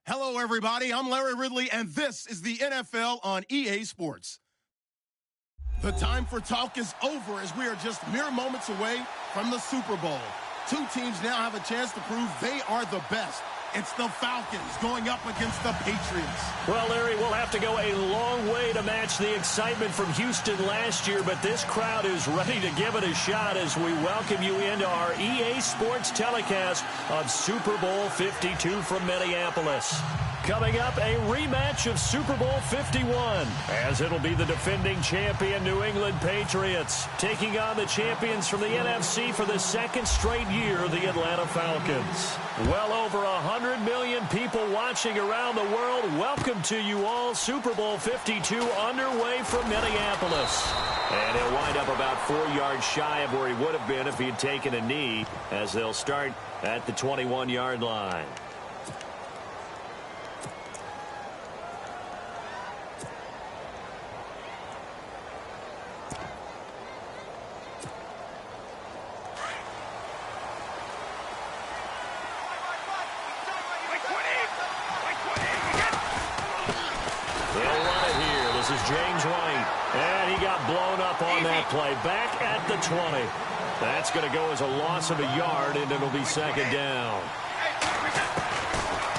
Hello, everybody. I'm Larry Ridley, and this is the NFL on EA Sports. The time for talk is over as we are just mere moments away from the Super Bowl. Two teams now have a chance to prove they are the best. It's the Falcons going up against the Patriots. Well, Larry, we'll have to go a long way to match the excitement from Houston last year, but this crowd is ready to give it a shot as we welcome you into our EA Sports telecast of Super Bowl 52 from Minneapolis. Coming up, a rematch of Super Bowl 51, as it'll be the defending champion New England Patriots taking on the champions from the NFC for the second straight year, the Atlanta Falcons. Well over 100 million people watching around the world. Welcome to you all. Super Bowl 52 underway from Minneapolis. And he'll wind up about 4 yards shy of where he would have been if he had taken a knee, as they'll start at the 21-yard line. On that play, back at the 20. That's going to go as a loss of a yard, and it'll be second down.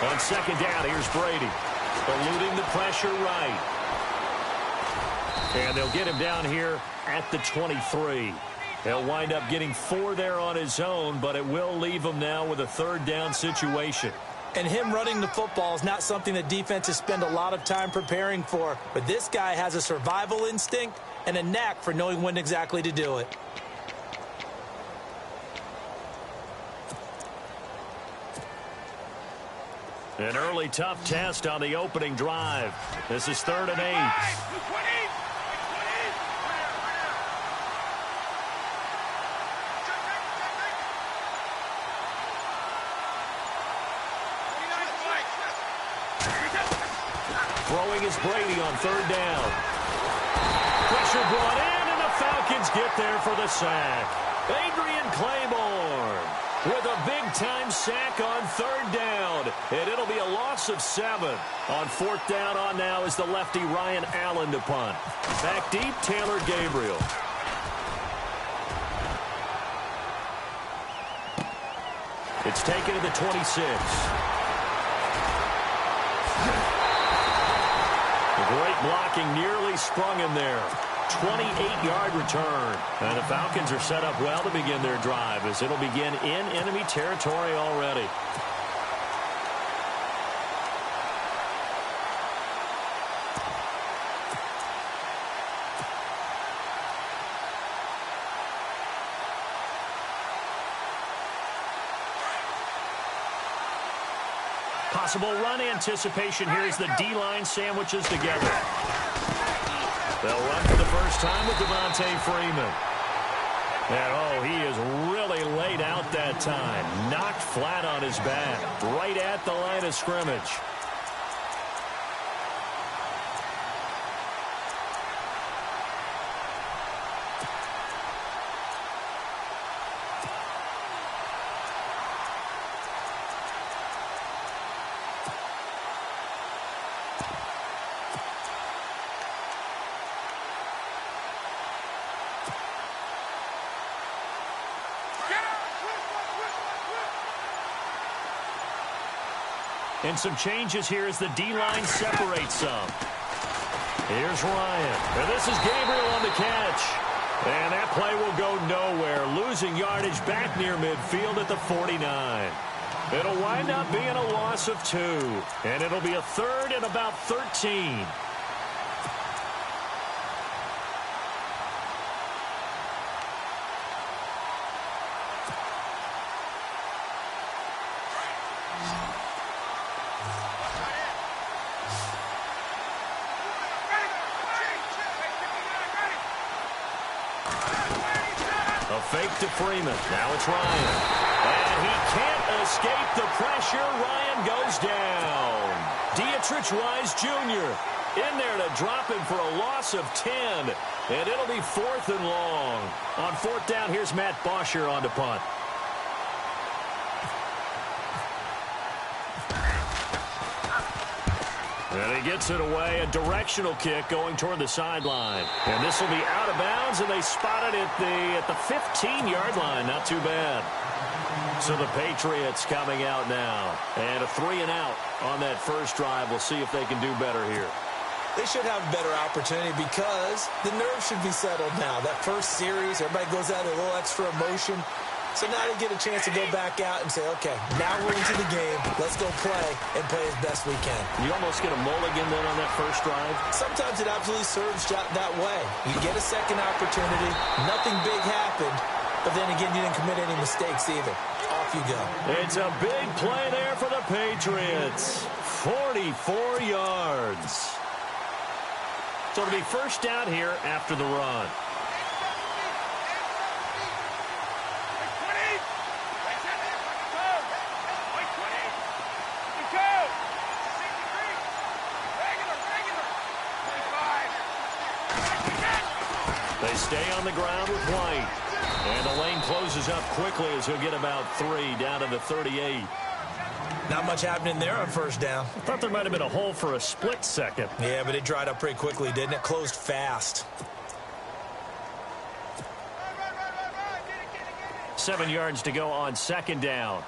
On second down, here's Brady, eluding the pressure right. And they'll get him down here at the 23. He'll wind up getting 4 there on his own, but it will leave him now with a third down situation. And him running the football is not something that defenses spend a lot of time preparing for. But this guy has a survival instinct and a knack for knowing when exactly to do it. An early tough test on the opening drive. This is 3rd and 8. Throwing is Brady on 3rd down. Pressure brought in, and the Falcons get there for the sack. Adrian Claiborne with a big-time sack on 3rd down, and it'll be a loss of 7. On 4th down on now is the lefty Ryan Allen to punt. Back deep, Taylor Gabriel. It's taken to the 26. Great blocking, nearly sprung him there. 28-yard return. And the Falcons are set up well to begin their drive, as it'll begin in enemy territory already. Possible run anticipation here as the D-line sandwiches together. They'll run for the first time with Devontae Freeman. And, he is really laid out that time. Knocked flat on his back, right at the line of scrimmage. And some changes here as the D-line separates some. Here's Ryan. And this is Gabriel on the catch. And that play will go nowhere. Losing yardage back near midfield at the 49. It'll wind up being a loss of 2. And it'll be a 3rd and about 13. Fake to Freeman. Now it's Ryan. And he can't escape the pressure. Ryan goes down. Dietrich Wise Jr. in there to drop him for a loss of 10. And it'll be 4th and long. On 4th down, here's Matt Bosher on to punt. And he gets it away, a directional kick going toward the sideline. And this will be out of bounds, and they spot it at the 15-yard line. Not too bad. So the Patriots coming out now. And a 3-and-out on that first drive. We'll see if they can do better here. They should have a better opportunity because the nerves should be settled now. That first series, everybody goes out with a little extra emotion. So now they get a chance to go back out and say, okay, now we're into the game. Let's go play and play as best we can. You almost get a mulligan then on that first drive? Sometimes it absolutely serves that way. You get a second opportunity. Nothing big happened. But then again, you didn't commit any mistakes either. Off you go. It's a big play there for the Patriots. 44 yards. So it'll be first down here after the run. They stay on the ground with White. And the lane closes up quickly as he'll get about 3 down to the 38. Not much happening there on first down. I thought there might have been a hole for a split second. Yeah, but it dried up pretty quickly, didn't it? Closed fast. 7 yards to go on second down.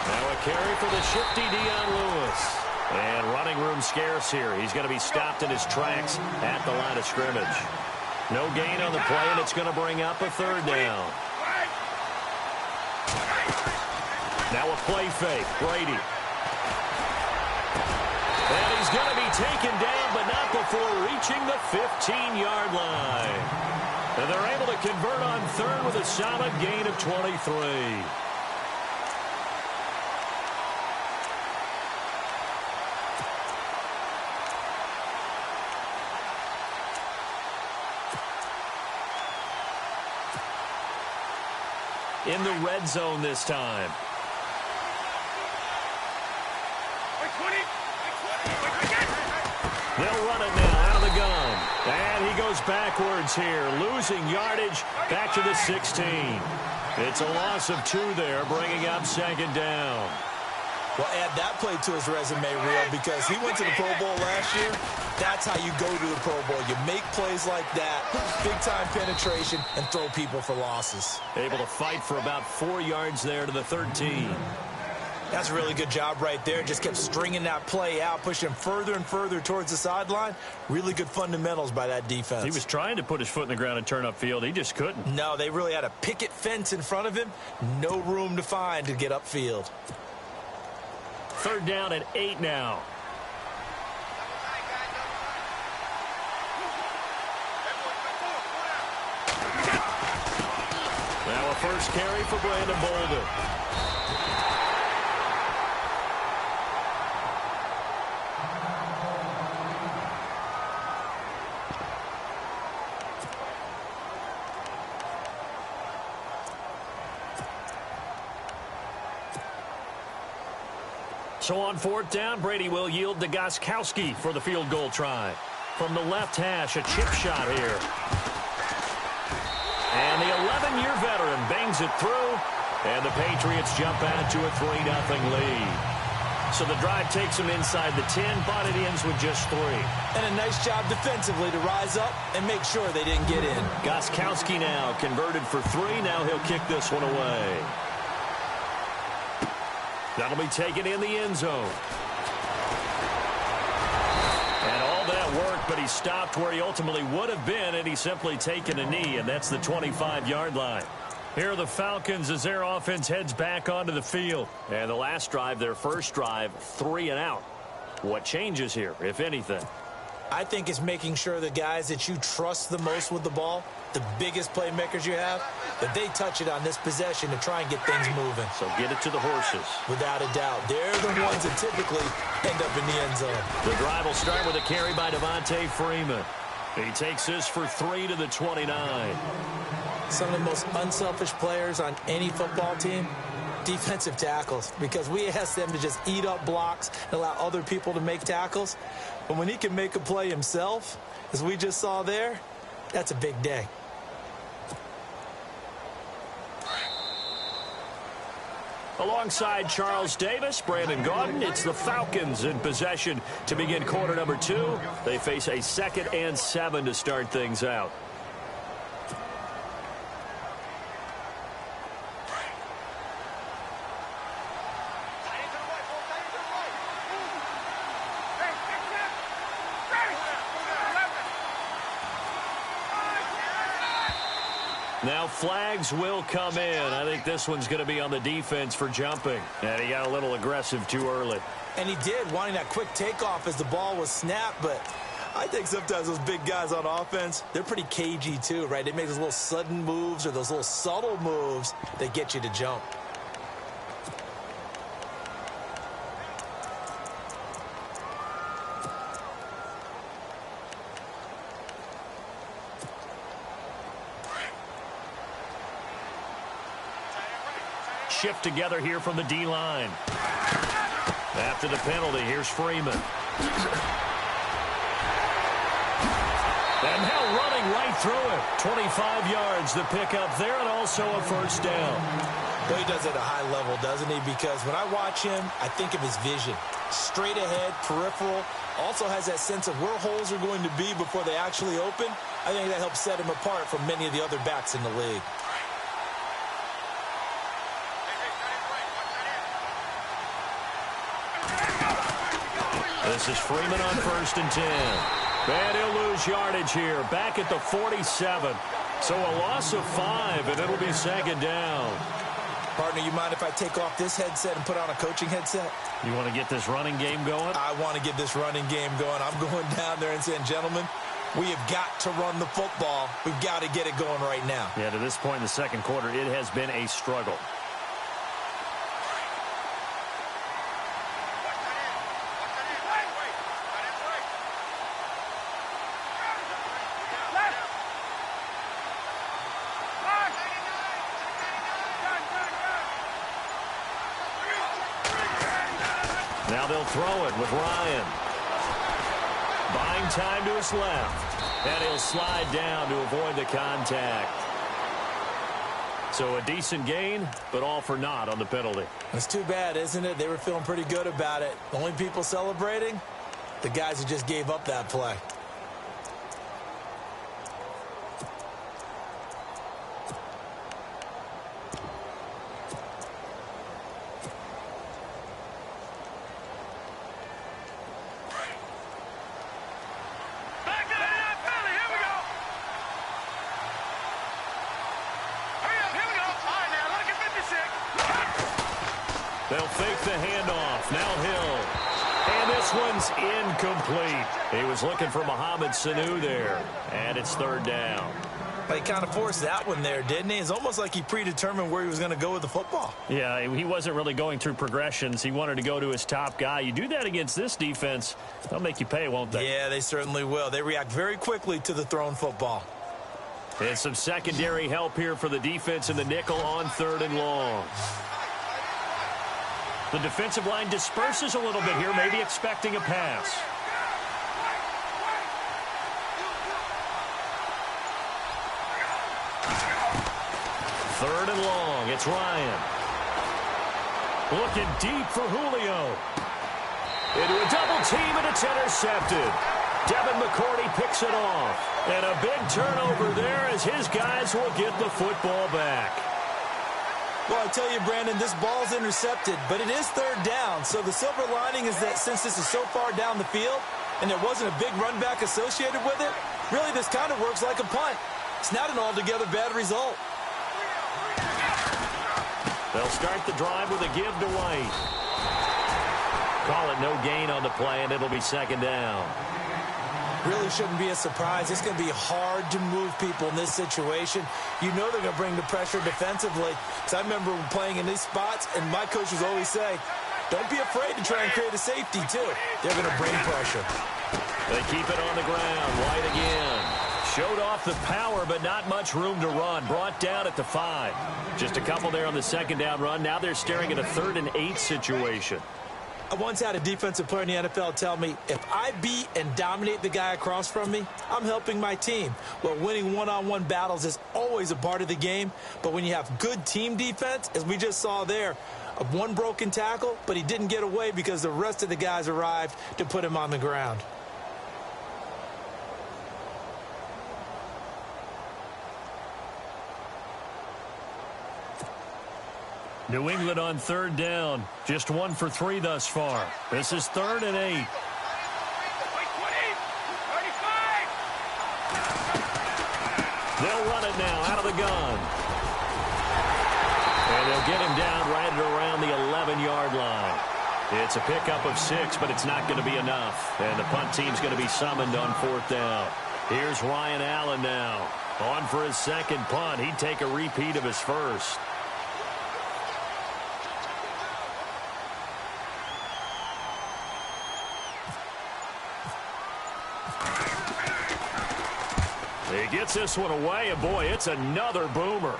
Now a carry for the shifty Dion Lewis. And running room scarce here. He's going to be stopped in his tracks at the line of scrimmage. No gain on the play, and it's going to bring up a third down. Now a play fake. Brady. And he's going to be taken down, but not before reaching the 15-yard line. And they're able to convert on third with a solid gain of 23. In the red zone this time. They'll run it now out of the gun. And he goes backwards here, losing yardage back to the 16. It's a loss of 2 there, bringing up second down. Well, add that play to his resume, Real, because he went to the Pro Bowl last year. That's how you go to the Pro Bowl. You make plays like that, big-time penetration, and throw people for losses. Able to fight for about 4 yards there to the 13. That's a really good job right there. Just kept stringing that play out, pushing him further and further towards the sideline. Really good fundamentals by that defense. He was trying to put his foot in the ground and turn upfield. He just couldn't. No, they really had a picket fence in front of him. No room to find to get upfield. Third down at 8 now. Now a first carry for Brandon Bolden. So on fourth down, Brady will yield to Gostkowski for the field goal try. From the left hash, a chip shot here. And the 11-year veteran bangs it through, and the Patriots jump out to a 3-0 lead. So the drive takes them inside the 10, but it ends with just 3. And a nice job defensively to rise up and make sure they didn't get in. Gostkowski now converted for 3. Now he'll kick this one away. That'll be taken in the end zone. And all that work, but he stopped where he ultimately would have been, and he's simply taken a knee, and that's the 25-yard line. Here are the Falcons as their offense heads back onto the field. And the last drive, their first drive, 3 and out. What changes here, if anything? I think it's making sure the guys that you trust the most with the ball, the biggest playmakers you have, that they touch it on this possession to try and get things moving. So get it to the horses. Without a doubt. They're the ones that typically end up in the end zone. The drive will start with a carry by Devontae Freeman. He takes this for 3 to the 29. Some of the most unselfish players on any football team, defensive tackles, because we ask them to just eat up blocks and allow other people to make tackles. But when he can make a play himself, as we just saw there, that's a big day. Alongside Charles Davis, Brandon Gaudin, it's the Falcons in possession to begin quarter number 2. They face a 2nd and 7 to start things out. Now flags will come in. I think this one's going to be on the defense for jumping. And he got a little aggressive too early. And he did, wanting that quick takeoff as the ball was snapped. But I think sometimes those big guys on offense, they're pretty cagey too, right? They make those little sudden moves or those little subtle moves that get you to jump. Shift together here from the D-line. After the penalty, here's Freeman. And now running right through it. 25 yards the pickup there, and also a first down. Well, he does it at a high level, doesn't he? Because when I watch him, I think of his vision. Straight ahead, peripheral. Also has that sense of where holes are going to be before they actually open. I think that helps set him apart from many of the other backs in the league. This is Freeman on 1st and 10. And he'll lose yardage here. Back at the 47. So a loss of 5, and it'll be 2nd down. Partner, you mind if I take off this headset and put on a coaching headset? You want to get this running game going? I want to get this running game going. I'm going down there and saying, gentlemen, we have got to run the football. We've got to get it going right now. Yeah, to this point in the second quarter, it has been a struggle. Now they'll throw it with Ryan. Buying time to his left. And he'll slide down to avoid the contact. So a decent gain, but all for naught on the penalty. That's too bad, isn't it? They were feeling pretty good about it. The only people celebrating, the guys who just gave up that play. They'll fake the handoff. Now Hill. And this one's incomplete. He was looking for Mohamed Sanu there. And it's 3rd down. But he kind of forced that one there, didn't he? It's almost like he predetermined where he was going to go with the football. Yeah, he wasn't really going through progressions. He wanted to go to his top guy. You do that against this defense, they'll make you pay, won't they? Yeah, they certainly will. They react very quickly to the thrown football. And some secondary help here for the defense in the nickel on 3rd and long. The defensive line disperses a little bit here, maybe expecting a pass. Third and long, it's Ryan. Looking deep for Julio. Into a double team, and it's intercepted. Devin McCourty picks it off. And a big turnover there as his guys will get the football back. Well, I tell you, Brandon, this ball's intercepted, but it is 3rd down. So the silver lining is that since this is so far down the field and there wasn't a big run back associated with it, really this kind of works like a punt. It's not an altogether bad result. They'll start the drive with a give to White. Call it no gain on the play, and it'll be 2nd down. Really shouldn't be a surprise. It's going to be hard to move people in this situation. You know they're going to bring the pressure defensively. Because I remember playing in these spots, and my coaches always say, don't be afraid to try and create a safety, too. They're going to bring pressure. They keep it on the ground. White again. Showed off the power, but not much room to run. Brought down at the 5. Just a couple there on the 2nd down run. Now they're staring at a 3rd and 8 situation. I once had a defensive player in the NFL tell me, if I beat and dominate the guy across from me, I'm helping my team. Well, winning one-on-one battles is always a part of the game, but when you have good team defense, as we just saw there, One broken tackle, but he didn't get away because the rest of the guys arrived to put him on the ground. New England on third down. Just 1 for 3 thus far. This is 3rd and 8. They'll run it now out of the gun. And they'll get him down right at around the 11-yard line. It's a pickup of 6, but it's not going to be enough. And the punt team's going to be summoned on 4th down. Here's Ryan Allen now. On for his second punt. He'd take a repeat of his first. He gets this one away, and boy, it's another boomer.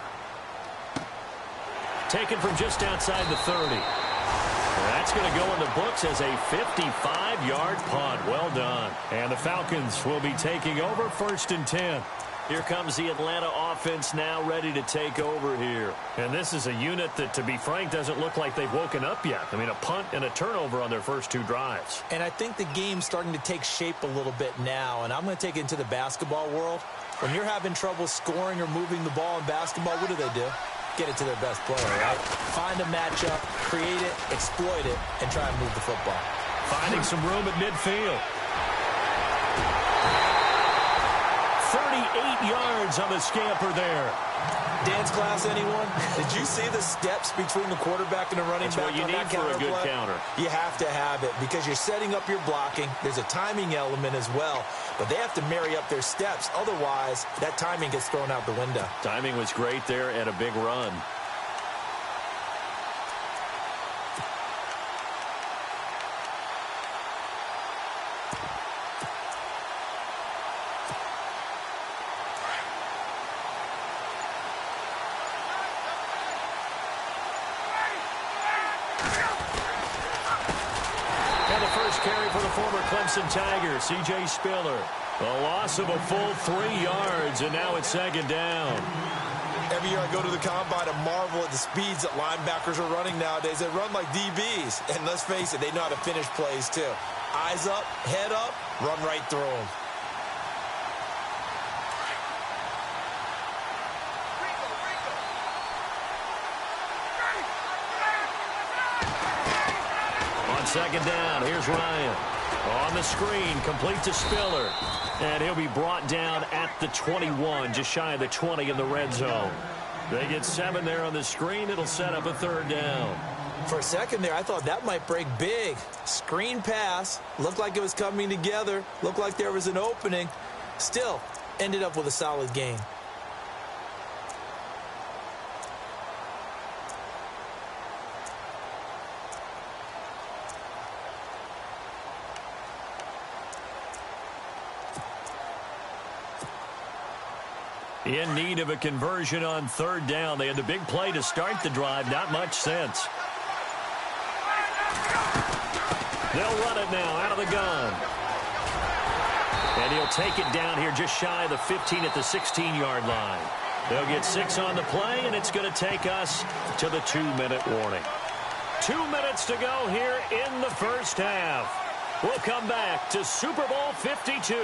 Taken from just outside the 30. That's going to go in the books as a 55-yard punt. Well done. And the Falcons will be taking over 1st and 10. Here comes the Atlanta offense now ready to take over here. And this is a unit that, to be frank, doesn't look like they've woken up yet. I mean, a punt and a turnover on their first 2 drives. And I think the game's starting to take shape a little bit now. And I'm going to take it into the basketball world. When you're having trouble scoring or moving the ball in basketball, what do? Get it to their best player, right? Find a matchup, create it, exploit it, and try and move the football. Finding some room at midfield. 38 yards on the scamper there. Dance class, anyone? Did you see the steps between the quarterback and the running back? That's what you need for a good counter. You have to have it because you're setting up your blocking. There's a timing element as well, but they have to marry up their steps. Otherwise, that timing gets thrown out the window. Timing was great there and a big run. Carry for the former Clemson Tiger, C.J. Spiller. A loss of a full 3 yards, and now it's 2nd down. Every year I go to the combine and marvel at the speeds that linebackers are running nowadays. They run like DBs. And let's face it, they know how to finish plays too. Eyes up, head up, run right through them. Second down, here's Ryan. On the screen, complete to Spiller. And he'll be brought down at the 21, just shy of the 20 in the red zone. They get 7 there on the screen. It'll set up a 3rd down. For a second there, I thought that might break big. Screen pass. Looked like it was coming together. Looked like there was an opening. Still, ended up with a solid gain. In need of a conversion on 3rd down. They had the big play to start the drive. Not much sense. They'll run it now out of the gun. And he'll take it down here just shy of the 15 at the 16-yard line. They'll get 6 on the play, and it's going to take us to the 2-minute warning. 2 minutes to go here in the first half. We'll come back to Super Bowl 52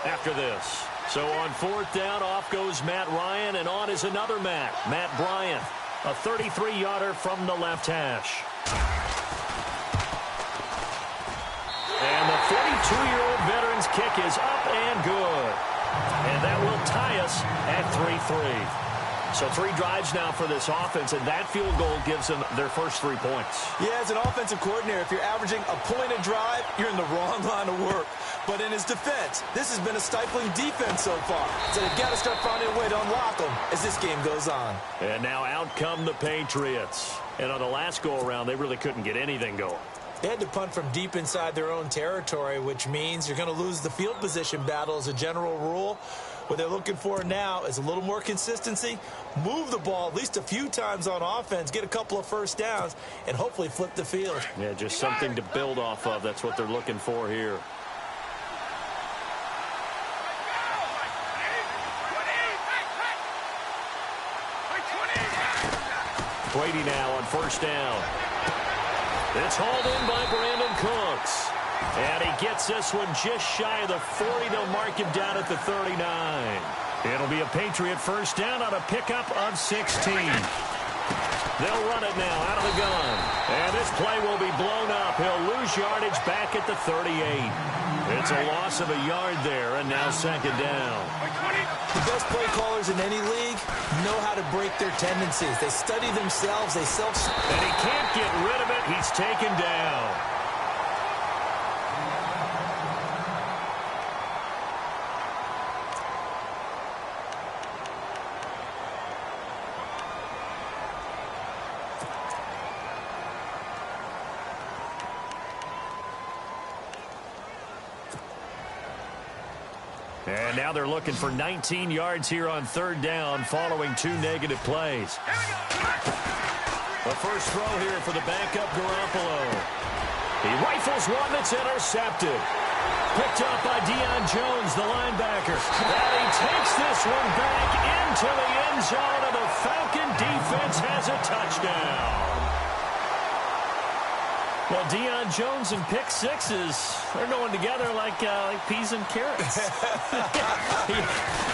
after this. So on 4th down, off goes Matt Ryan, and on is another Matt Bryant, a 33-yarder from the left hash. And the 42-year-old veteran's kick is up and good. And that will tie us at 3-3. So 3 drives now for this offense, and that field goal gives them their first 3 points. Yeah, as an offensive coordinator, if you're averaging a point a drive, you're in the wrong line of work. But in his defense, this has been a stifling defense so far. So they've got to start finding a way to unlock them as this game goes on. And now out come the Patriots. And on the last go-around, they really couldn't get anything going. They had to punt from deep inside their own territory, which means you're going to lose the field position battle as a general rule. What they're looking for now is a little more consistency, move the ball at least a few times on offense, get a couple of first downs, and hopefully flip the field. Yeah, just something to build off of. That's what they're looking for here. Brady now on 1st down. It's hauled in by Brandon Cooks. And he gets this one just shy of the 40. They'll mark him down at the 39. It'll be a Patriot first down on a pickup of 16. They'll run it now out of the gun. And this play will be blown up. He'll lose yardage back at the 38. It's a loss of a yard there, and now second down. The best play callers in any league know how to break their tendencies. They study themselves. They And he can't get rid of it. He's taken down. And now they're looking for 19 yards here on third down following 2 negative plays. The first throw here for the backup Garoppolo. He rifles one that's intercepted. Picked up by Deion Jones, the linebacker. And he takes this one back into the end zone, and the Falcon defense has a touchdown. Well, Deion Jones and pick sixes, they're going together like peas and carrots.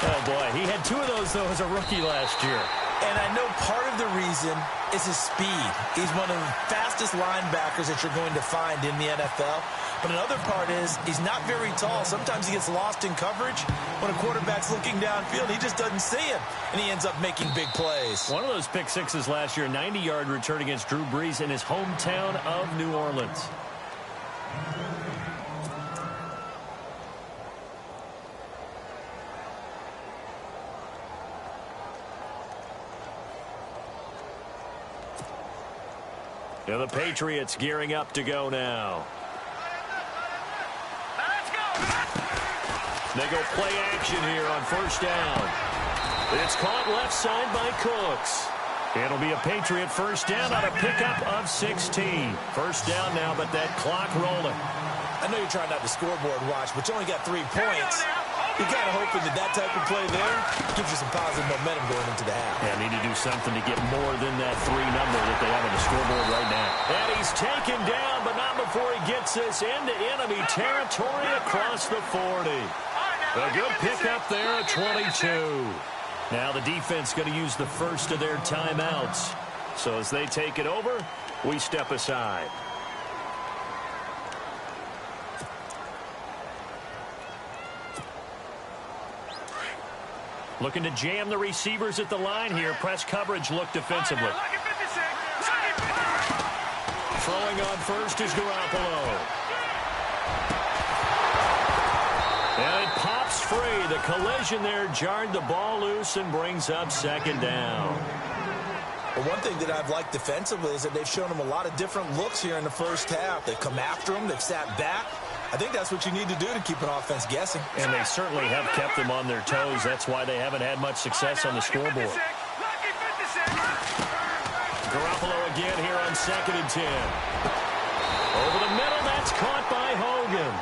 Oh, boy. He had 2 of those, though, as a rookie last year. And I know part of the reason is his speed. He's one of the fastest linebackers that you're going to find in the NFL. But another part is he's not very tall. Sometimes he gets lost in coverage. When a quarterback's looking downfield, he just doesn't see him, and he ends up making big plays. One of those pick sixes last year, 90-yard return against Drew Brees in his hometown of New Orleans. Yeah, the Patriots gearing up to go now. They go play action here on first down. It's caught left side by Cooks. It'll be a Patriot first down on a pickup of 16. First down now, but that clock rolling. I know you're trying not to scoreboard watch, but you only got 3 points. You're kind of hoping that type of play there gives you some positive momentum going into the half. Yeah, need to do something to get more than that 3 number that they have on the scoreboard right now. And he's taken down, but not before he gets this into enemy territory across the 40. A good pickup there at 22. Now the defense going to use the first of their timeouts. So as they take it over, we step aside. Looking to jam the receivers at the line here. Press coverage look defensively. Throwing on first is Garoppolo. And it pops free. The collision there jarred the ball loose and brings up second down. Well, one thing that I've liked defensively is that they've shown him a lot of different looks here in the first half. They've come after him. They've sat back. I think that's what you need to do to keep an offense guessing. And they certainly have kept them on their toes. That's why they haven't had much success on the scoreboard. Garoppolo again here on 2nd and 10. Over the middle, that's caught by Hogan.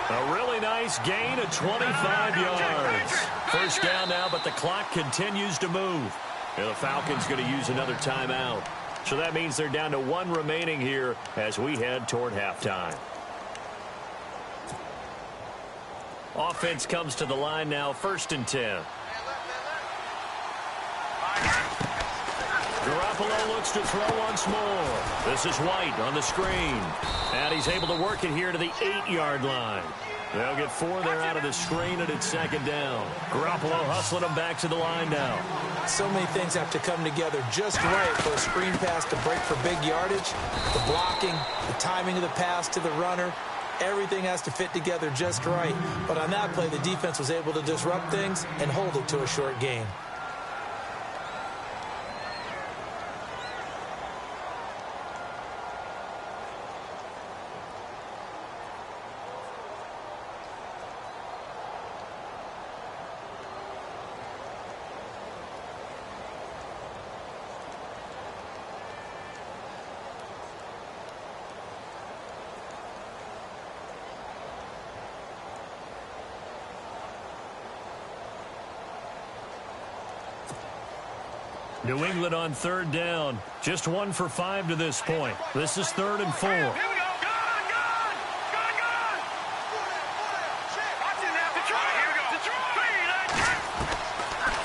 A really nice gain of 25 yards. First down now, but the clock continues to move. And the Falcons going to use another timeout. So that means they're down to 1 remaining here as we head toward halftime. Offense comes to the line now, 1st and 10. Garoppolo looks to throw once more. This is White on the screen. And he's able to work it here to the 8-yard line. They'll get 4 there out of the screen, and it's 2nd down. Garoppolo hustling them back to the line now. So many things have to come together just right for a screen pass to break for big yardage. The blocking, the timing of the pass to the runner. Everything has to fit together just right. But on that play, the defense was able to disrupt things and hold it to a short gain. New England on third down. Just 1 for 5 to this point. This is 3rd and 4.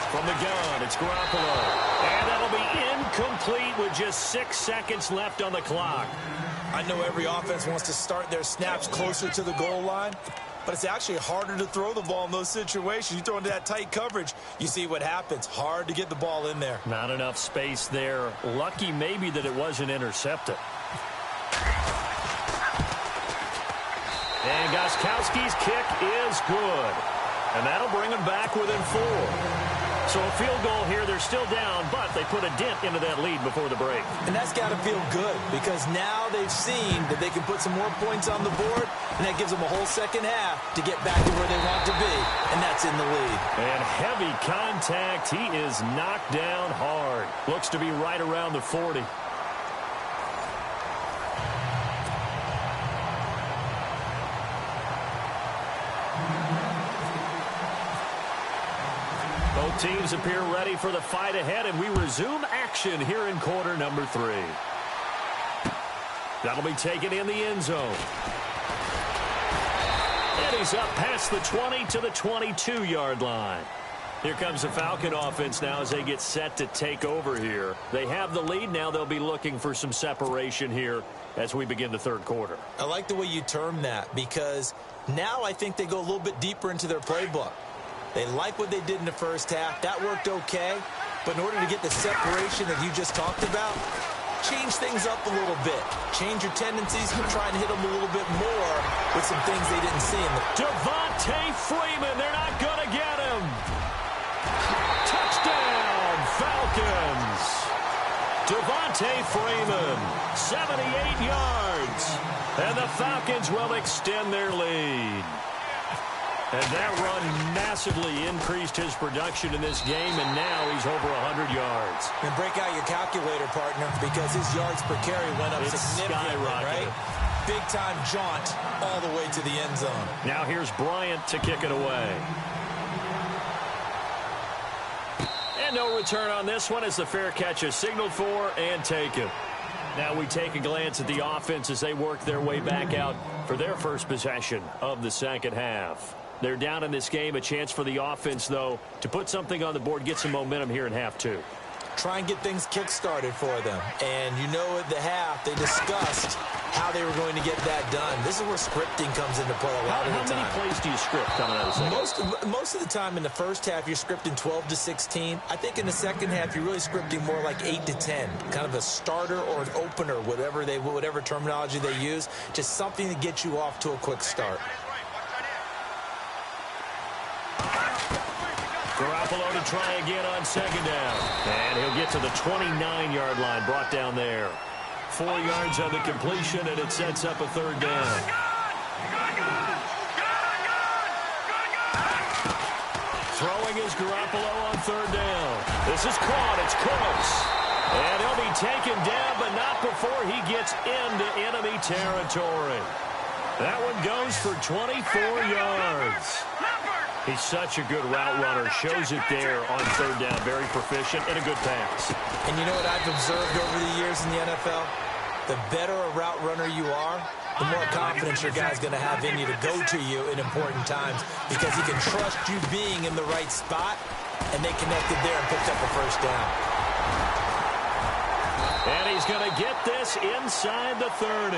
From the gun, it's Garoppolo. And that'll be incomplete with just 6 seconds left on the clock. I know every offense wants to start their snaps closer to the goal line, but it's actually harder to throw the ball in those situations. You throw into that tight coverage, you see what happens. Hard to get the ball in there. Not enough space there. Lucky maybe that it wasn't intercepted. And Gostkowski's kick is good. And that'll bring them back within 4. So a field goal here. They're still down, but they put a dent into that lead before the break. And that's got to feel good because now they've seen that they can put some more points on the board, and that gives them a whole second half to get back to where they want to be, and that's in the lead. And heavy contact. He is knocked down hard. Looks to be right around the 40. Both teams appear ready for the fight ahead, and we resume action here in quarter number 3. That'll be taken in the end zone. And he's up past the 20 to the 22-yard line. Here comes the Falcon offense now as they get set to take over here. They have the lead. Now they'll be looking for some separation here as we begin the third quarter. I like the way you term that because now I think they go a little bit deeper into their playbook. They like what they did in the first half. That worked okay. But in order to get the separation that you just talked about, change things up a little bit. Change your tendencies and try and hit them a little bit more with some things they didn't see. Devontae Freeman, they're not going to get him. Touchdown, Falcons. Devontae Freeman, 78 yards. And the Falcons will extend their lead. And that run massively increased his production in this game, and now he's over 100 yards. And break out your calculator, partner, because his yards per carry went up significantly, right? Big-time jaunt all the way to the end zone. Now here's Bryant to kick it away. And no return on this one as the fair catch is signaled for and taken. Now we take a glance at the offense as they work their way back out for their first possession of the second half. They're down in this game. A chance for the offense, though, to put something on the board, get some momentum here in half 2. Try and get things kick-started for them. And you know at the half, they discussed how they were going to get that done. This is where scripting comes into play a lot of the time. How many plays do you script coming out of the second? Most of the time in the first half, you're scripting 12 to 16. I think in the second half, you're really scripting more like 8 to 10. Kind of a starter or an opener, whatever terminology they use. Just something to get you off to a quick start. Garoppolo to try again on second down. And he'll get to the 29-yard line, brought down there. 4 yards on the completion, and it sets up a third down. Throwing is Garoppolo on third down. This is caught. It's close. And he'll be taken down, but not before he gets into enemy territory. That one goes for 24 yards. He's such a good route runner. Shows it there on third down. Very proficient and a good pass. And you know what I've observed over the years in the NFL? The better a route runner you are, the more confidence your guy's going to have in you to go to you in important times because he can trust you being in the right spot, and they connected there and picked up a first down. And he's going to get this inside the 30.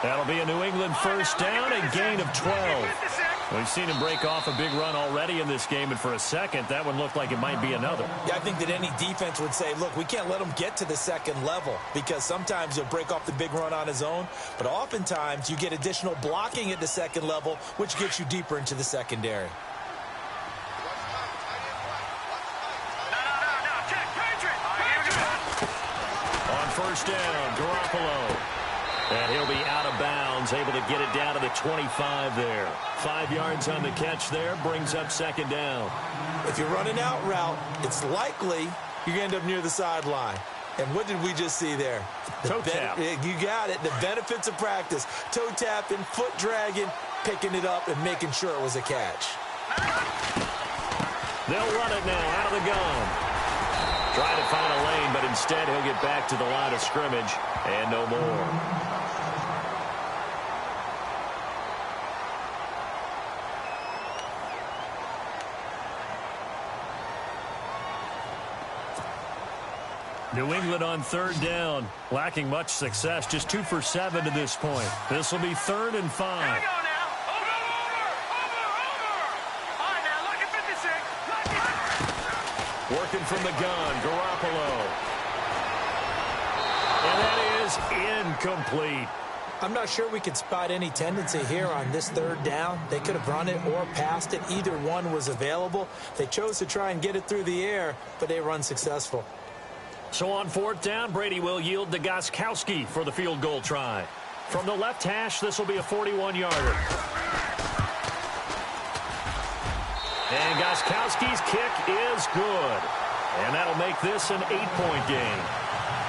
That'll be a New England first down and gain of 12. We've seen him break off a big run already in this game, and for a second, that one looked like it might be another. Yeah, I think that any defense would say, look, we can't let him get to the second level because sometimes he'll break off the big run on his own, but oftentimes you get additional blocking at the second level, which gets you deeper into the secondary. On first down, Garoppolo. And he'll be out of bounds, able to get it down to the 25 there. 5 yards on the catch there, brings up second down. If you're running out route, it's likely you're going to end up near the sideline. And what did we just see there? Toe tap. You got it. The benefits of practice. Toe tapping, foot dragging, picking it up, and making sure it was a catch. They'll run it now out of the gun. Trying to find a lane, but instead he'll get back to the line of scrimmage and no more. New England on third down, lacking much success, just 2 for 7 to this point. This will be 3rd and 5. Here we go now. Over. All right, now, look at 56. Working from the gun, Garoppolo. And that is incomplete. I'm not sure we could spot any tendency here on this 3rd down. They could have run it or passed it. Either one was available. They chose to try and get it through the air, but they were unsuccessful. So on 4th down, Brady will yield to Gostkowski for the field goal try. From the left hash, this will be a 41-yarder. And Gostkowski's kick is good. And that'll make this an 8-point game.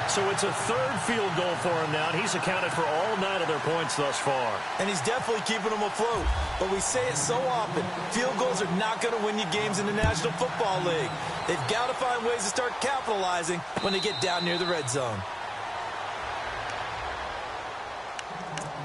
So it's a 3rd field goal for him now, and he's accounted for all 9 of their points thus far. And he's definitely keeping them afloat. But we say it so often, field goals are not going to win you games in the National Football League. They've got to find ways to start capitalizing when they get down near the red zone.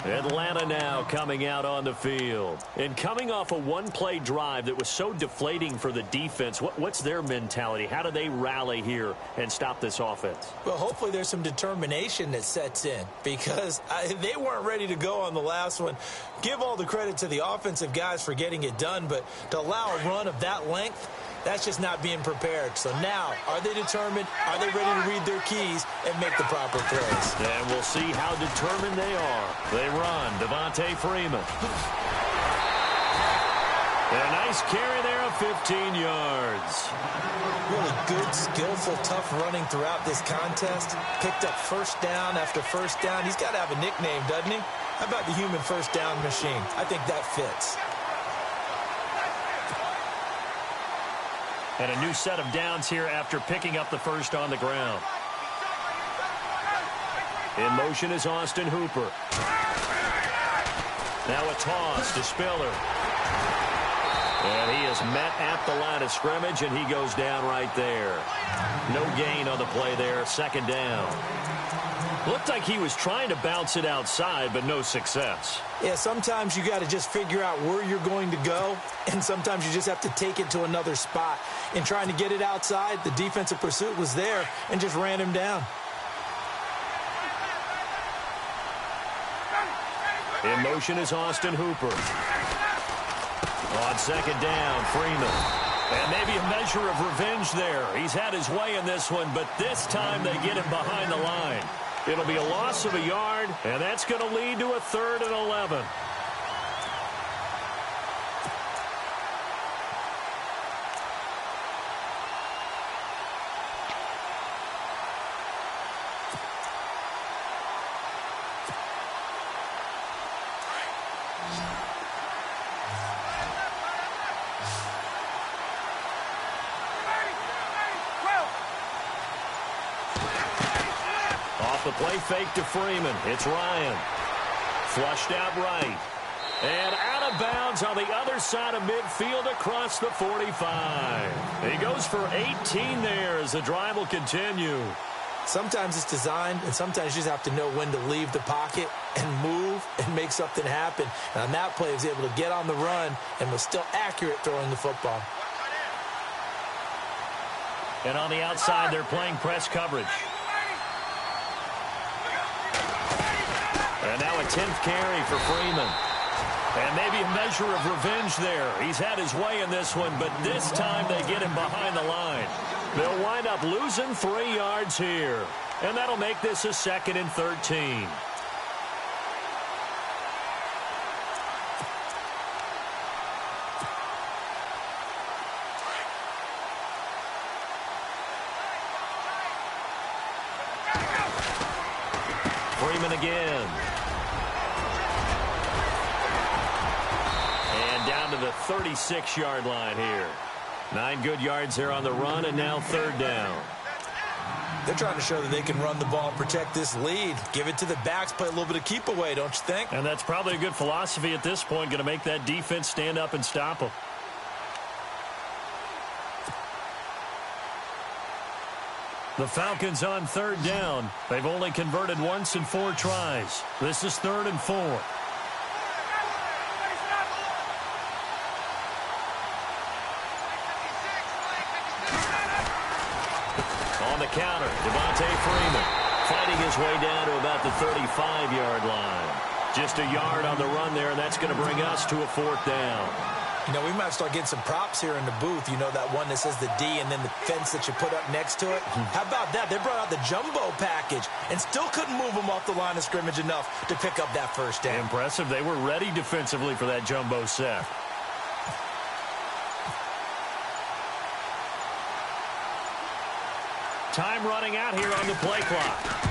Atlanta now coming out on the field. And coming off a one-play drive that was so deflating for the defense, what's their mentality? How do they rally here and stop this offense? Well, hopefully there's some determination that sets in because they weren't ready to go on the last one. Give all the credit to the offensive guys for getting it done, but to allow a run of that length, that's just not being prepared. So now, are they determined? Are they ready to read their keys and make the proper plays? And we'll see how determined they are. They run. Devontae Freeman. And a nice carry there of 15 yards. Really good, skillful, tough running throughout this contest. Picked up first down after first down. He's got to have a nickname, doesn't he? How about the human first down machine? I think that fits. And a new set of downs here after picking up the first on the ground. In motion is Austin Hooper. Now a toss to Spiller. And he is met at the line of scrimmage, and he goes down right there. No gain on the play there, 2nd down. Looked like he was trying to bounce it outside, but no success. Yeah, sometimes you got to just figure out where you're going to go, and sometimes you just have to take it to another spot. In trying to get it outside, the defensive pursuit was there and just ran him down. In motion is Austin Hooper. On 2nd down, Freeman. And maybe a measure of revenge there. He's had his way in this one, but this time they get him behind the line. It'll be a loss of a yard, and that's going to lead to a 3rd and 11. The play fake to Freeman. It's Ryan. Flushed out right. And out of bounds on the other side of midfield across the 45. He goes for 18 there as the drive will continue. Sometimes it's designed, and sometimes you just have to know when to leave the pocket and move and make something happen. And on that play, he was able to get on the run and was still accurate throwing the football. And on the outside, they're playing press coverage. And now a 10th carry for Freeman. And maybe a measure of revenge there. He's had his way in this one, but this time they get him behind the line. They'll wind up losing 3 yards here. And that'll make this a 2nd and 13. Freeman again. To the 36-yard line here. 9 good yards there on the run, and now 3rd down. They're trying to show that they can run the ball, protect this lead. Give it to the backs, play a little bit of keep away, don't you think? And that's probably a good philosophy at this point, going to make that defense stand up and stop them. The Falcons on third down. They've only converted once in 4 tries. This is 3rd and 4. On the counter, Devontae Freeman fighting his way down to about the 35-yard line. Just a yard on the run there, and that's going to bring us to a 4th down. You know, we might start getting some props here in the booth. You know, that one that says the D and then the fence that you put up next to it. How about that? They brought out the jumbo package and still couldn't move them off the line of scrimmage enough to pick up that first down. Impressive. They were ready defensively for that jumbo set. Time running out here on the play clock.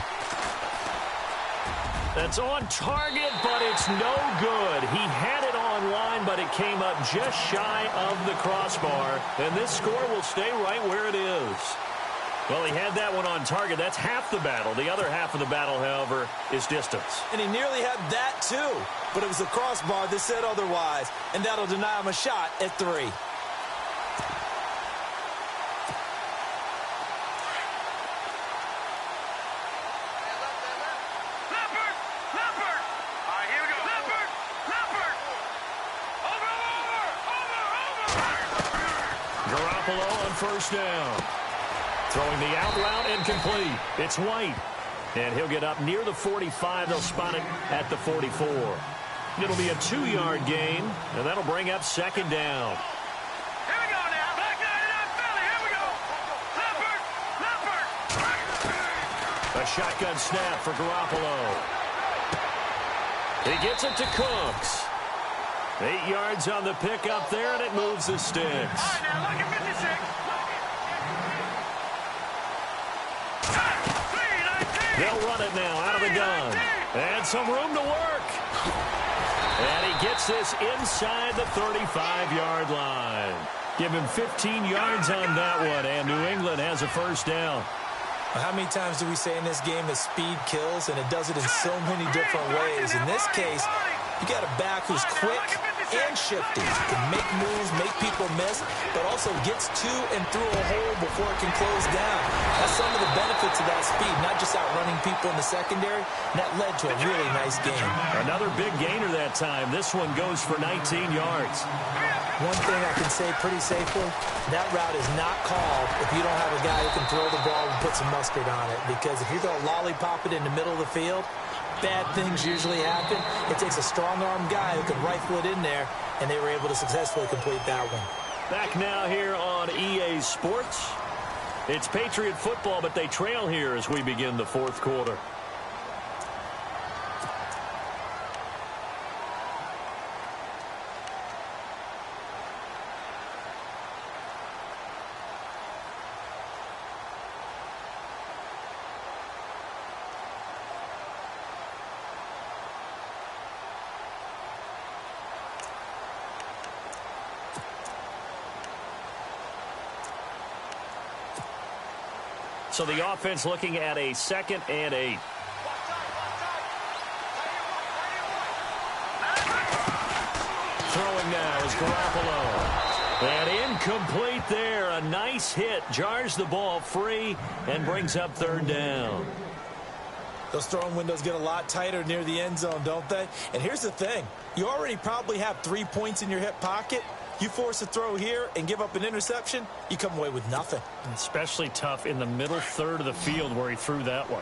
That's on target, but it's no good. He had it online, but it came up just shy of the crossbar. And this score will stay right where it is. Well, he had that one on target. That's half the battle. The other half of the battle, however, is distance. And he nearly had that, too. But it was the crossbar that said otherwise. And that'll deny him a shot at 3. First down. Throwing the out route incomplete. It's White. And he'll get up near the 45. They'll spot it at the 44. It'll be a 2-yard gain, and that'll bring up 2nd down. Here we go now. Black 99 Philly. Here we go. Leopard. A shotgun snap for Garoppolo. He gets it to Cooks. 8 yards on the pickup there, and it moves the sticks. All right, now look at 56. They'll run it now out of the gun. And some room to work. And he gets this inside the 35-yard line. Give him 15 yards on that one, and New England has a first down. How many times do we say in this game that speed kills, and it does it in so many different ways? In this case, you got a back who's quick and shifty, can make moves, make people miss, but also gets to and through a hole before it can close down. That's some of the benefits of that speed, not just outrunning people in the secondary. And that led to a really nice game. Another big gainer that time. This one goes for 19 yards. One thing I can say pretty safely, that route is not called if you don't have a guy who can throw the ball and put some mustard on it. Because if you throw a lollipop it in the middle of the field, bad things usually happen. It takes a strong-arm guy who can rifle it in there, and they were able to successfully complete that one. Back now here on EA Sports. It's Patriot football, but they trail here as we begin the 4th quarter. So the offense looking at a 2nd and 8. Throwing now is Garoppolo. And incomplete there. A nice hit. Jars the ball free and brings up 3rd down. Those throwing windows get a lot tighter near the end zone, don't they? And here's the thing. You already probably have 3 points in your hip pocket. You force a throw here and give up an interception, you come away with nothing. Especially tough in the middle third of the field where he threw that one.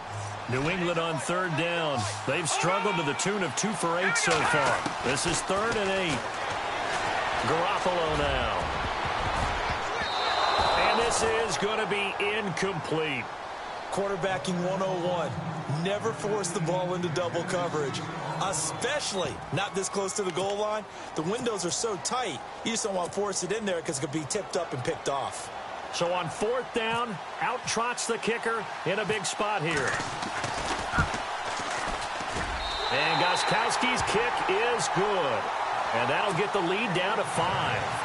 New England on 3rd down. They've struggled to the tune of 2 for 8 so far. This is 3rd and 8. Garoppolo now. And this is going to be incomplete. Quarterbacking 101. Never force the ball into double coverage, especially not this close to the goal line. The windows are so tight, you just don't want to force it in there because it could be tipped up and picked off. So on 4th down, out trots the kicker in a big spot here. And Gostkowski's kick is good. And that'll get the lead down to 5.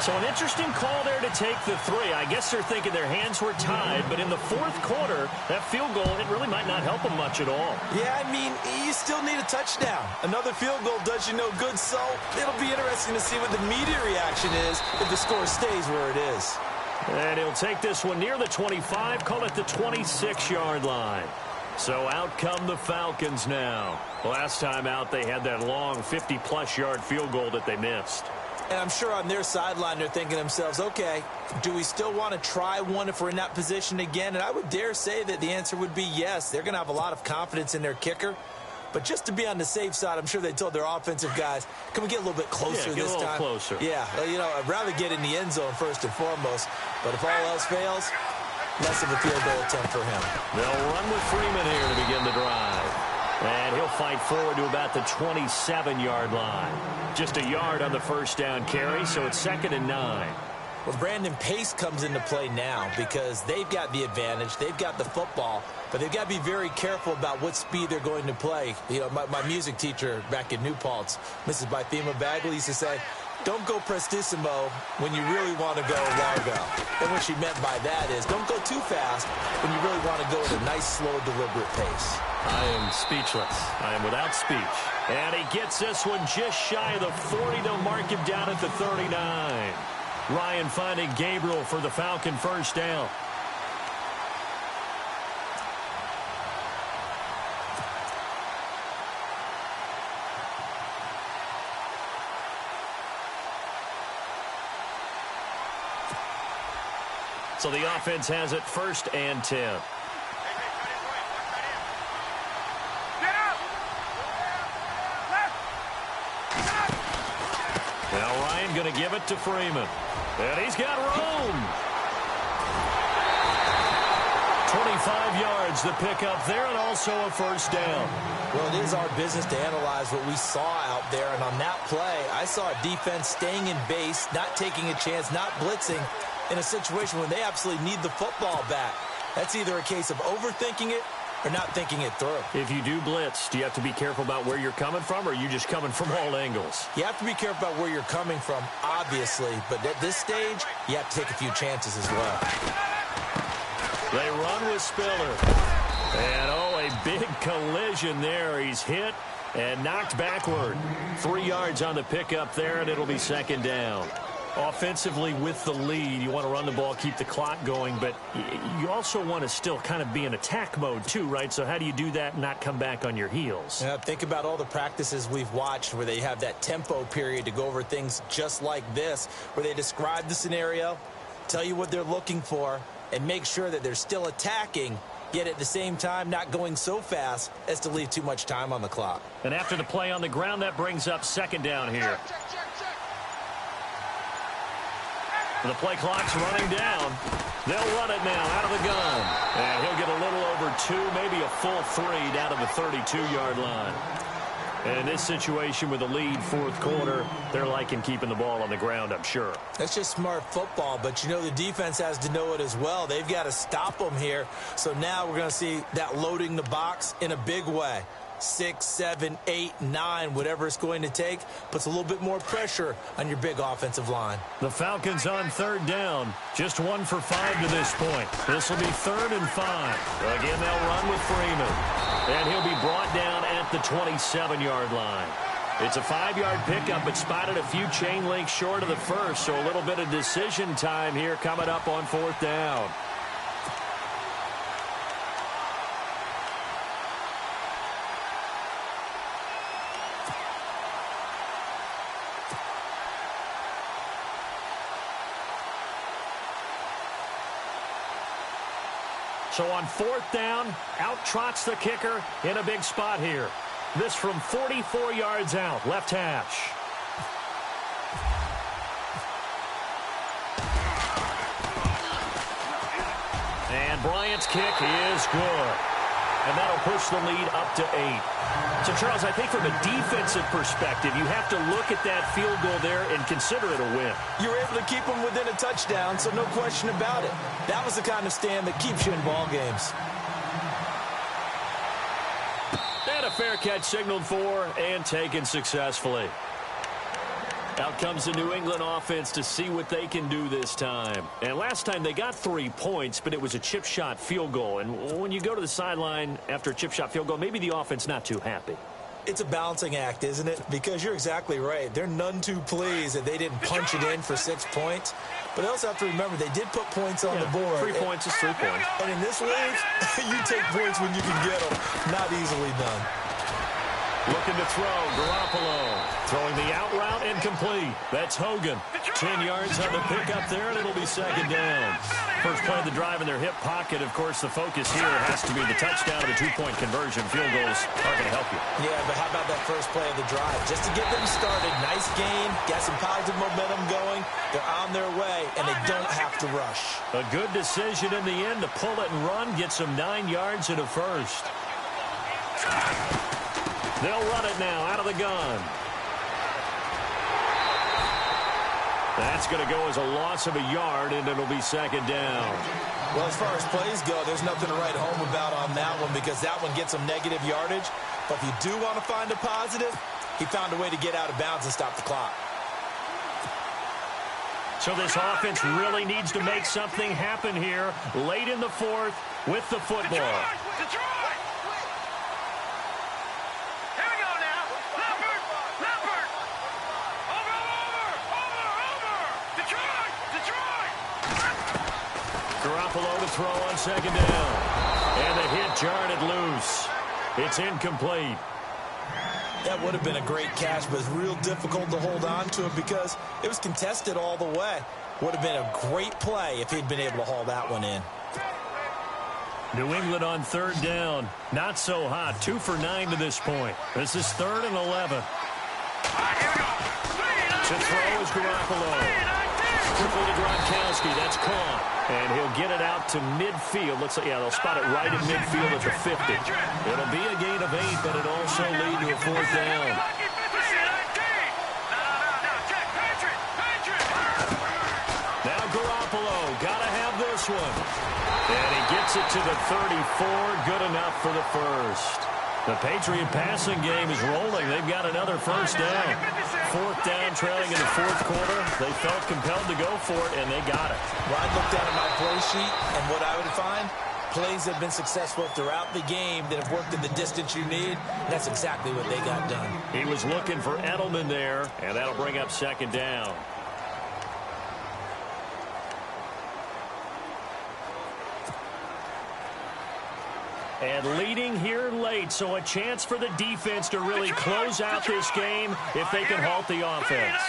So an interesting call there to take the 3. I guess they're thinking their hands were tied, but in the 4th quarter, that field goal, it really might not help them much at all. Yeah, I mean, you still need a touchdown. Another field goal does you no good, so it'll be interesting to see what the media reaction is if the score stays where it is. And he'll take this one near the 25, call it the 26-yard line. So out come the Falcons now. Last time out, they had that long 50-plus yard field goal that they missed. And I'm sure on their sideline they're thinking to themselves, okay, do we still want to try one if we're in that position again? And I would dare say that the answer would be yes. They're going to have a lot of confidence in their kicker. But just to be on the safe side, I'm sure they told their offensive guys, can we get a little bit closer this time? Get a little closer. Yeah, you know, I'd rather get in the end zone first and foremost. But if all else fails, less of a field goal attempt for him. They'll run with Freeman here to begin the drive. And he'll fight forward to about the 27-yard line. Just a yard on the first down carry, so it's 2nd and 9. Well, Brandon, pace comes into play now because they've got the advantage. They've got the football, but they've got to be very careful about what speed they're going to play. You know, my music teacher back in New Paltz, Mrs. Bythema Bagley, used to say, don't go prestissimo when you really want to go largo. And what she meant by that is don't go too fast when you really want to go at a nice, slow, deliberate pace. I am speechless. I am without speech. And he gets this one just shy of the 40. They'll mark him down at the 39. Ryan finding Gabriel for the Falcon first down. So the offense has it 1st and 10. Now Ryan going to give it to Freeman. And he's got room. 25 yards the pickup there, and also a first down. Well, it is our business to analyze what we saw out there. And on that play, I saw a defense staying in base, not taking a chance, not blitzing in a situation when they absolutely need the football back. That's either a case of overthinking it or not thinking it through. If you do blitz, do you have to be careful about where you're coming from, or are you just coming from all angles? You have to be careful about where you're coming from, obviously, but at this stage, you have to take a few chances as well. They run with Spiller. And, oh, a big collision there. He's hit and knocked backward. 3 yards on the pickup there, and it'll be 2nd down. Offensively with the lead, you want to run the ball, keep the clock going, but you also want to still kind of be in attack mode too, right? So how do you do that and not come back on your heels? Yeah, think about all the practices we've watched where they have that tempo period to go over things just like this, where they describe the scenario, tell you what they're looking for, and make sure that they're still attacking, yet at the same time not going so fast as to leave too much time on the clock. And after the play on the ground, that brings up 2nd down here. The play clock's running down. They'll run it now out of the gun. And he'll get a little over 2, maybe a full 3 down to the 32-yard line. And in this situation with the lead, 4th quarter, they're liking keeping the ball on the ground, I'm sure. That's just smart football, but you know the defense has to know it as well. They've got to stop them here. So now we're going to see that loading the box in a big way. 6, 7, 8, 9, whatever it's going to take, puts a little bit more pressure on your big offensive line. The Falcons on 3rd down. Just 1 for 5 to this point. This will be 3rd and 5. Again, they'll run with Freeman. And he'll be brought down at the 27-yard line. It's a 5-yard pickup, but spotted a few chain links short of the first, so a little bit of decision time here coming up on 4th down. So on 4th down, out trots the kicker in a big spot here. This from 44 yards out, left hash. And Bryant's kick is good. And that'll push the lead up to 8. So, Charles, I think from a defensive perspective, you have to look at that field goal there and consider it a win. You were able to keep them within a touchdown, so no question about it. That was the kind of stand that keeps you in ball games. And a fair catch signaled for and taken successfully. Out comes the New England offense to see what they can do this time. And last time they got 3 points, but it was a chip shot field goal. And when you go to the sideline after a chip shot field goal, maybe the offense not too happy. It's a balancing act, isn't it? Because you're exactly right. They're none too pleased that they didn't punch it in for 6 points. But they also have to remember they did put points on the board. 3 points is 3 points. And in this league, you take points when you can get them. Not easily done. Looking to throw, Garoppolo. Throwing the out route, incomplete. That's Hogan. 10 yards on the pickup there, and it'll be second down. First play of the drive in their hip pocket. Of course, the focus here has to be the touchdown or the two-point conversion. Field goals are going to help you. Yeah, but how about that first play of the drive? Just to get them started. Nice game. Got some positive momentum going. They're on their way, and they don't have to rush. A good decision in the end to pull it and run. Get some 9 yards in a first. They'll run it now out of the gun. That's going to go as a loss of a yard, and it'll be second down. Well, as far as plays go, there's nothing to write home about on that one because that one gets some negative yardage. But if you do want to find a positive, he found a way to get out of bounds and stop the clock. So this offense really needs to make something happen here late in the fourth with the football. Detroit! Here we go now. Leopard! Over! Detroit! Garoppolo to throw on second down. And the hit jarred it loose. It's incomplete. That would have been a great catch, but it's real difficult to hold on to it because it was contested all the way. Would have been a great play if he'd been able to haul that one in. New England on third down. Not so hot. 2 for 9 to this point. This is 3rd and 11. To throw is Garoppolo. Quickly to Gronkowski. That's caught. And he'll get it out to midfield. Looks like, yeah, they'll spot it right in midfield at the 50. It'll be a gain of 8, but it'll also lead to a 4th down. Now Garoppolo. Gotta have this one. And he gets it to the 34. Good enough for the first. The Patriot passing game is rolling. They've got another first down. 4th down, trailing in the 4th quarter. They felt compelled to go for it, and they got it. Well, I looked down at my play sheet, and what I would find, plays have been successful throughout the game that have worked in the distance you need. And that's exactly what they got done. He was looking for Edelman there, and that'll bring up second down. And leading here late, so a chance for the defense to really close out this game if they can halt the offense.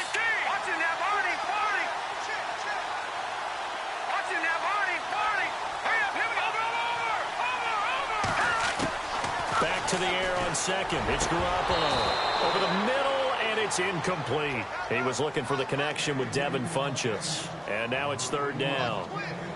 Back to the air on second. It's Garoppolo. Over the middle, and it's incomplete. He was looking for the connection with Devin Funchess. And now it's 3rd down.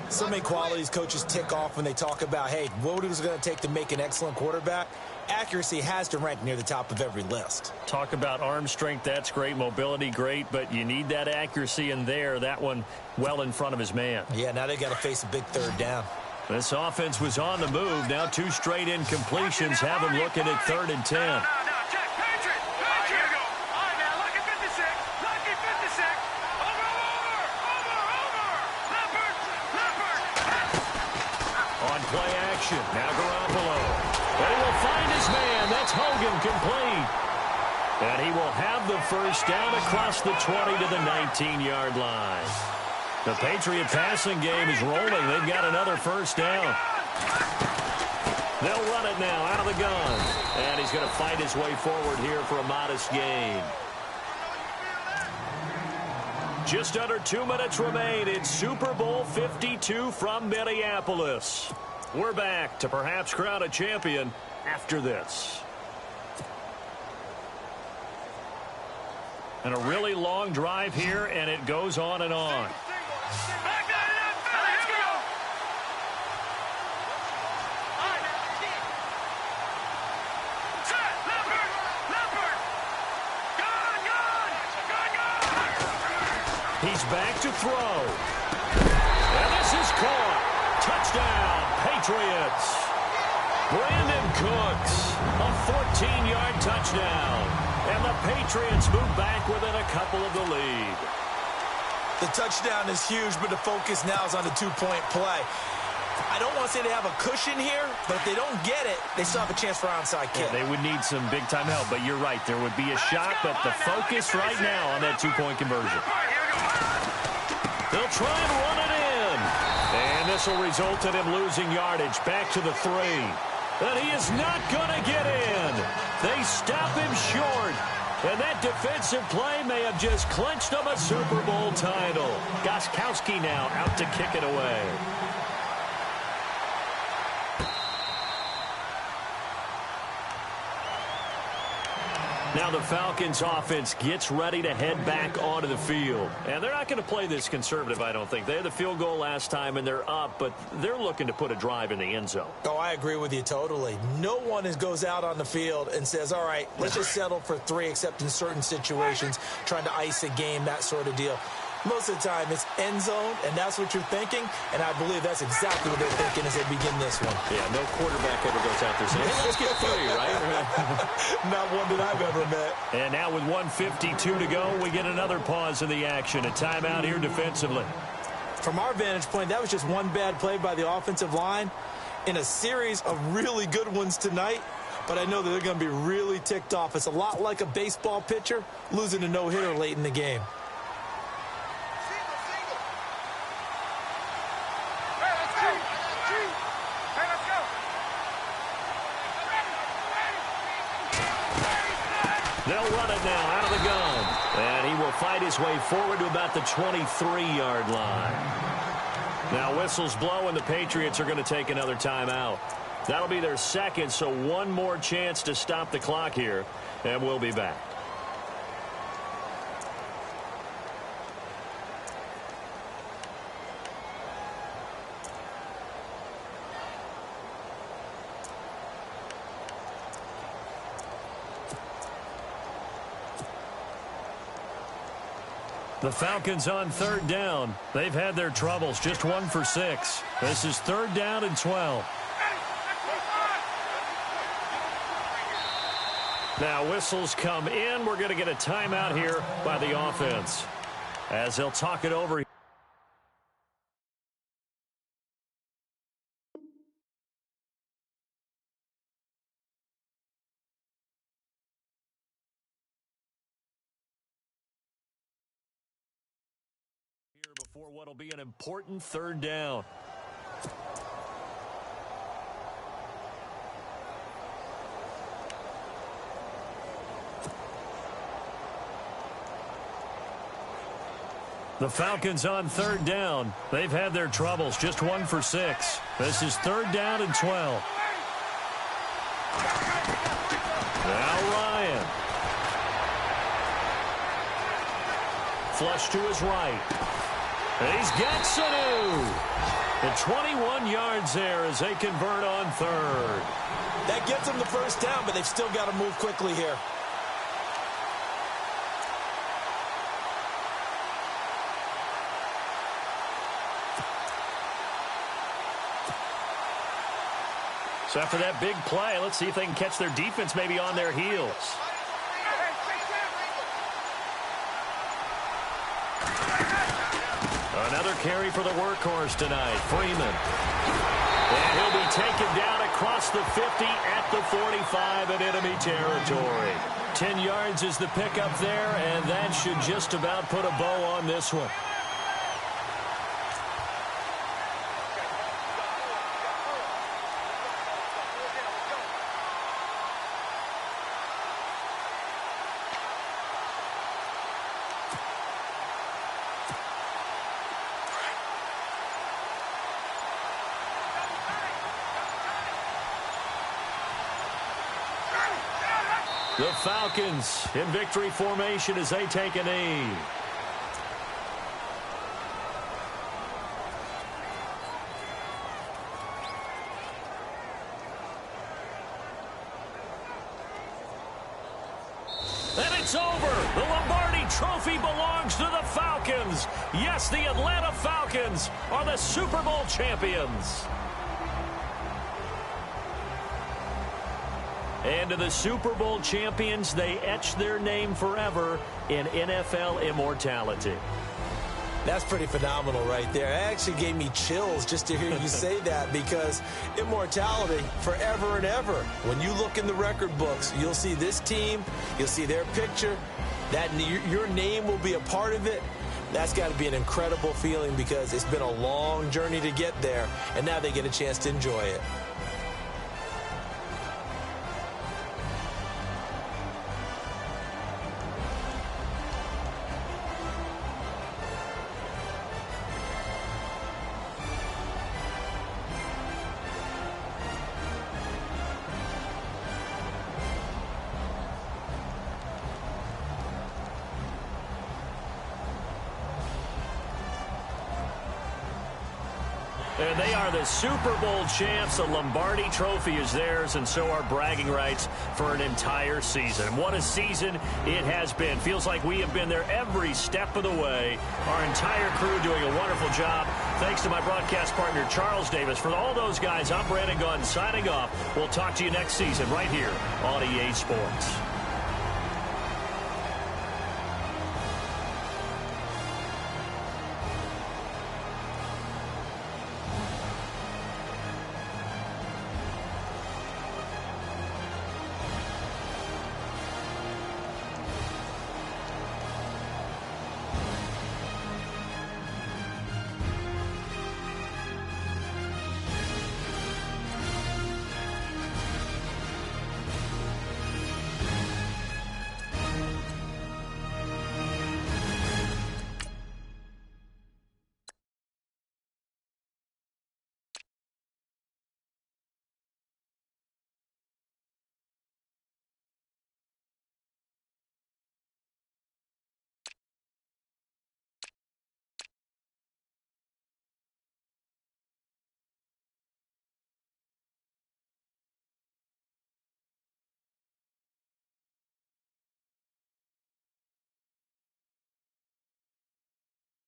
So many qualities coaches tick off when they talk about, hey, what is it going to take to make an excellent quarterback? Accuracy has to rank near the top of every list. Talk about arm strength, that's great. Mobility, great. But you need that accuracy in there. That one well in front of his man. Yeah, now they got to face a big 3rd down. This offense was on the move. Now 2 straight incompletions have them looking at 3rd and 10. Play action. Now Garoppolo. And he will find his man. That's Hogan complete. And he will have the first down across the 20 to the 19-yard line. The Patriot passing game is rolling. They've got another first down. They'll run it now out of the gun. And he's going to fight his way forward here for a modest gain. Just under 2 minutes remain. It's Super Bowl 52 from Minneapolis. We're back to perhaps crown a champion after this. And a really long drive here, and it goes on and on. He's back to throw. And this is caught. Touchdown, Patriots. Brandon Cooks, a 14-yard touchdown. And the Patriots move back within a couple of the lead. The touchdown is huge, but the focus now is on the 2-point play. I don't want to say they have a cushion here, but if they don't get it, they still have a chance for onside kick. Yeah, they would need some big-time help, but you're right. There would be a shot, but the focus right now on that two-point conversion. They'll try and run it in. And this will result in him losing yardage. Back to the 3. And he is not going to get in. They stop him short. And that defensive play may have just clinched them a Super Bowl title. Gostkowski now out to kick it away. Now the Falcons offense gets ready to head back onto the field. And they're not going to play this conservative, I don't think. They had the field goal last time, and they're up, but they're looking to put a drive in the end zone. Oh, I agree with you totally. No one goes out on the field and says, all right, let's just settle for 3, except in certain situations, trying to ice a game, that sort of deal. Most of the time, it's end zone, and that's what you're thinking, and I believe that's exactly what they're thinking as they begin this one. Yeah, no quarterback ever goes out there saying, hey, let's get 3, right? Not one that I've ever met. And now with 1:52 to go, we get another pause in the action. A timeout here defensively. From our vantage point, that was just one bad play by the offensive line in a series of really good ones tonight, but I know that they're going to be really ticked off. It's a lot like a baseball pitcher losing a no-hitter late in the game. They'll run it now out of the gun. And he will fight his way forward to about the 23-yard line. Now whistles blow, and the Patriots are going to take another timeout. That'll be their second, so one more chance to stop the clock here, and we'll be back. The Falcons on 3rd down. They've had their troubles, just 1 for 6. This is 3rd down and 12. Now whistles come in. We're going to get a timeout here by the offense as they'll talk it over. Before what will be an important 3rd down. The Falcons on 3rd down. They've had their troubles, just 1 for 6. This is 3rd down and 12. Now Ryan. Flush to his right. And he's got Sanu. The 21 yards there as they convert on 3rd. That gets them the first down, but they've still got to move quickly here. So after that big play, let's see if they can catch their defense maybe on their heels. Another carry for the workhorse tonight, Freeman. And he'll be taken down across the 50 at the 45 in enemy territory. 10 yards is the pickup there, and that should just about put a bow on this one. The Falcons in victory formation as they take a knee. And it's over. The Lombardi Trophy belongs to the Falcons. Yes, the Atlanta Falcons are the Super Bowl champions. And to the Super Bowl champions, they etch their name forever in NFL immortality. That's pretty phenomenal right there. It actually gave me chills just to hear you say that, because immortality forever and ever. When you look in the record books, you'll see this team, you'll see their picture, that your name will be a part of it. That's got to be an incredible feeling, because it's been a long journey to get there, and now they get a chance to enjoy it. And they are the Super Bowl champs. The Lombardi Trophy is theirs, and so are bragging rights for an entire season. What a season it has been. Feels like we have been there every step of the way. Our entire crew doing a wonderful job. Thanks to my broadcast partner, Charles Davis. For all those guys, I'm Brandon Gunn signing off. We'll talk to you next season right here on EA Sports.